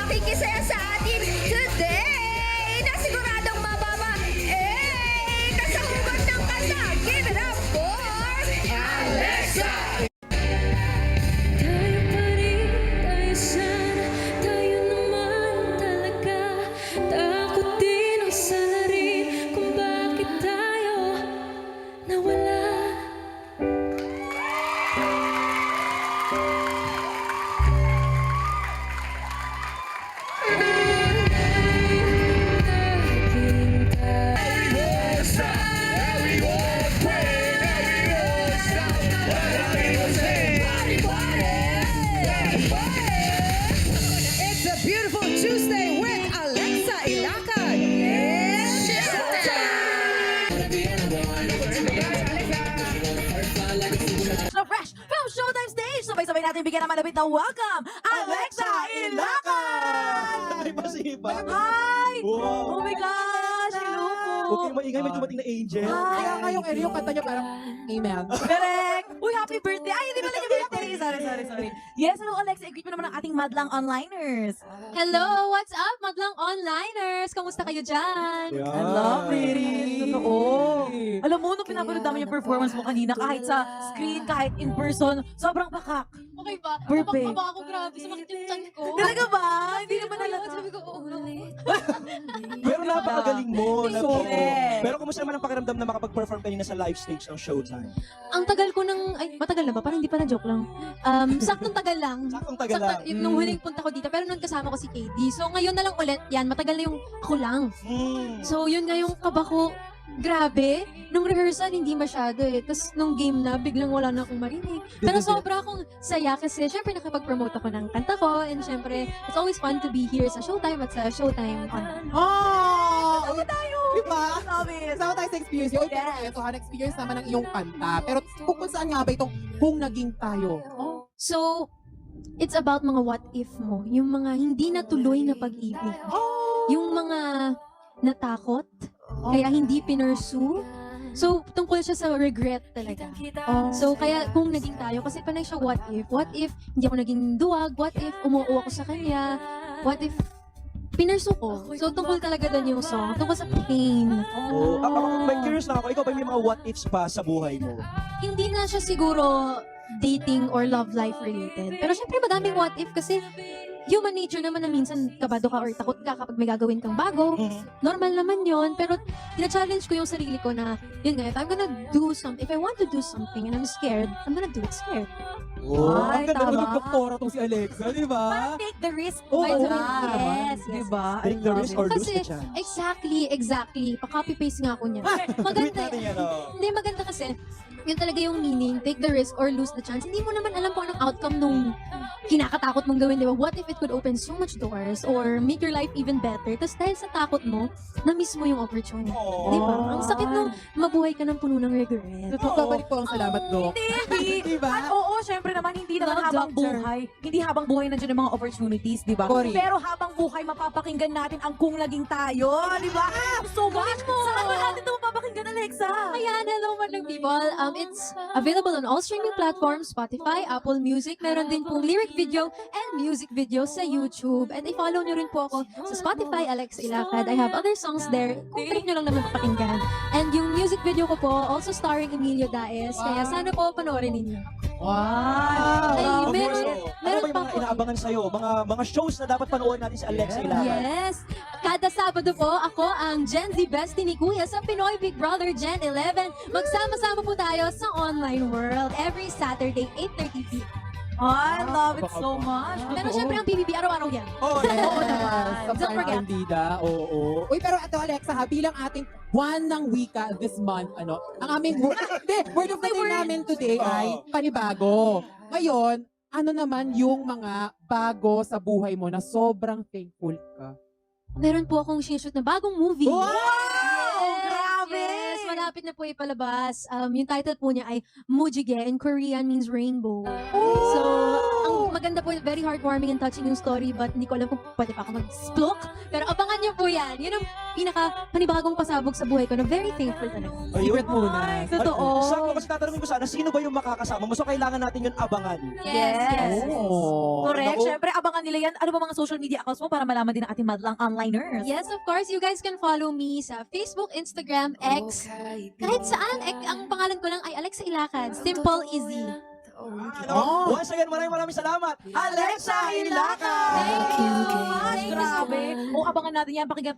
makikisaya sa atin today na siguradong mababa kasaguban ng kanta. Give it up for Alexa! Tayo pa rin, tayo sana, tayo naman talaga. Takot din ang salarin kung bakit tayo nawala. It's a beautiful Tuesday with Alexa Ilacad. It's So fresh from Showtime Stage! Sabay-sabay natin bigyan ng malapit na welcome, Alexa Ilacad! Ay, masipa. Hi! Wow. Oh my gosh! Hello po! Huwag kayong maingay, may dumating na angel. Kaya nga yung kanta niya parang amen. Correct! Uy, happy birthday! Ay, hindi pala niya birthday! Sorry. Yes, hello Alexa. I-greet mo naman ang ating madlang onliners. Hello, what's up, madlang onliners? Kamusta kayo dyan? Yeah. I love it! Totoo! Alam mo, nung pinapanood namin yung performance mo kanina, kahit sa screen, kahit in person, sobrang pakak. Okay ba? Perfect. Napakaba ako, grabe. Sumakit yung chan ko. Talaga ba? Hindi naman Ayun, halata. sabi ko, oo ulit. Pero napakagaling mo. Correct. Pero kumusta naman ang pakiramdam na makapag-perform kanina sa live stage ng Showtime? Ang tagal ko ng, ay, matagal na ba? Parang hindi pa na joke lang. Saktong tagal lang. Saktong tagal lang. Nung huling punta ko dito, pero nung kasama ko si KD. So ngayon na lang ulit, yan, matagal na yung ako lang. So yun nga yung kaba ko, grabe. Nung rehearsal, hindi masyado eh. Tapos nung game na, biglang wala na akong marinig. Pero sobra akong saya kasi syempre nakapag-promote ako ng kanta ko. And syempre, it's always fun to be here sa Showtime at sa Showtime online. Oh! Sama tayo! Diba? Love it! Sama tayo sa experience. Yung pero ito, experience naman ng iyong kanta. Pero kung saan nga ba itong kung naging tayo? So, it's about mga what if mo. Yung mga hindi natuloy na pag-ibig. Yung mga natakot, kaya hindi pinursue. So, tungkol siya sa regret talaga. So, kaya kung naging tayo, kasi panay siya what if hindi ako naging duwag, what if umuo ako sa kanya, what if pinursu ko. So, tungkol talaga doon yung song, tungkol sa pain. Oh, may curious lang ako, ikaw ba may mga what ifs pa sa buhay mo? Hindi na siya siguro dating or love life related. Pero syempre madaming what if kasi human nature naman na minsan kabado ka or takot ka kapag may gagawin kang bago. Normal naman yon. Pero tina-challenge ko yung sarili ko na, yun nga, if I'm gonna do something, if I want to do something and I'm scared, I'm gonna do it scared. Oh, Ay, ang ganda tama. ng doktora tong si Alexa, di ba? Take the risk. Oo, Why oo. not? Yes. Yes. Diba? Take the risk or lose Kasi, the chance. exactly. Pa-copy-paste nga ako niya. Tweet Maganda. natin yan, oh. Hindi, maganda kasi, yun talaga yung meaning, take the risk or lose the chance. Hindi mo naman alam kung anong outcome nung kinakatakot mong gawin, di ba? What if it could open so much doors or make your life even better? Tapos dahil sa takot mo, na-miss mo yung opportunity. Oh. Di ba? Ang sakit nung mabuhay ka ng puno ng regret. Totoo, babalik po ang salamat, Dok. Hindi. Diba? At oo, syempre naman, hindi naman Love habang doctor. buhay. Hindi habang buhay nandiyan yung mga opportunities, di ba? Correct. Pero habang buhay, mapapakinggan natin ang kung naging tayo, di ba? So much. Saan ba natin ito mapapakinggan, Alexa? Ayan, hello madlang people. It's available on all streaming platforms, Spotify, Apple Music. Meron din pong lyric video and music video sa YouTube. And i-follow nyo rin po ako sa Spotify, Alex Ilacad. I have other songs there. Kung trip nyo lang naman papakinggan. And yung music video ko po, also starring Emilio Daes. Kaya sana po panoorin ninyo. Wow. Ay, Of meron- course, oh. Ano meron ba yung pa mga po. inaabangan sa'yo? Mga shows na dapat panoorin natin si Alexa Ilacad? Yes! Kada Sabado po, ako ang Gen Z Bestie ni Kuya sa Pinoy Big Brother Gen 11. Magsama-sama po tayo sa online world every Saturday, 8:30 p.m. I love it so much. Pero syempre ang PBB, araw-araw yan. Oo, Oo naman. Sa Don't Prime forget. Bandida, oo. Uy, pero ito Alexa ha, bilang ating buwan ng wika this month, ang aming word of the day namin today ay panibago. Ngayon, ano naman yung mga bago sa buhay mo na sobrang thankful ka? Meron po akong sinushoot na bagong movie. Wow! Grabe! Yes, malapit na po ipalabas. Yung title po niya ay Mujige, in Korean means rainbow. So, ang maganda po, very heartwarming and touching yung story, but hindi ko alam kung pwede pa ako mag-splok. Pero abangan niyo po yan. Yun ang pinaka-panibagong pasabog sa buhay ko na very thankful talaga. Secret muna. Totoo. Sakto kasi tatanungin ko sana, sino ba yung makakasama mo? So kailangan natin yun abangan. Yes. Oh. Correct. Naku. Syempre, abangan nila yan. Ano ba mga social media accounts mo para malaman din ng ating madlang onliners? Yes, of course. You guys can follow me sa Facebook, Instagram, X, kahit saan. Ang pangalan ko lang ay Alexa Ilacad. Simple, easy. Oh. Once again, maraming salamat. Alexa Ilaca! Thank you. Grabe. O, abangan natin yan. Pakinggan po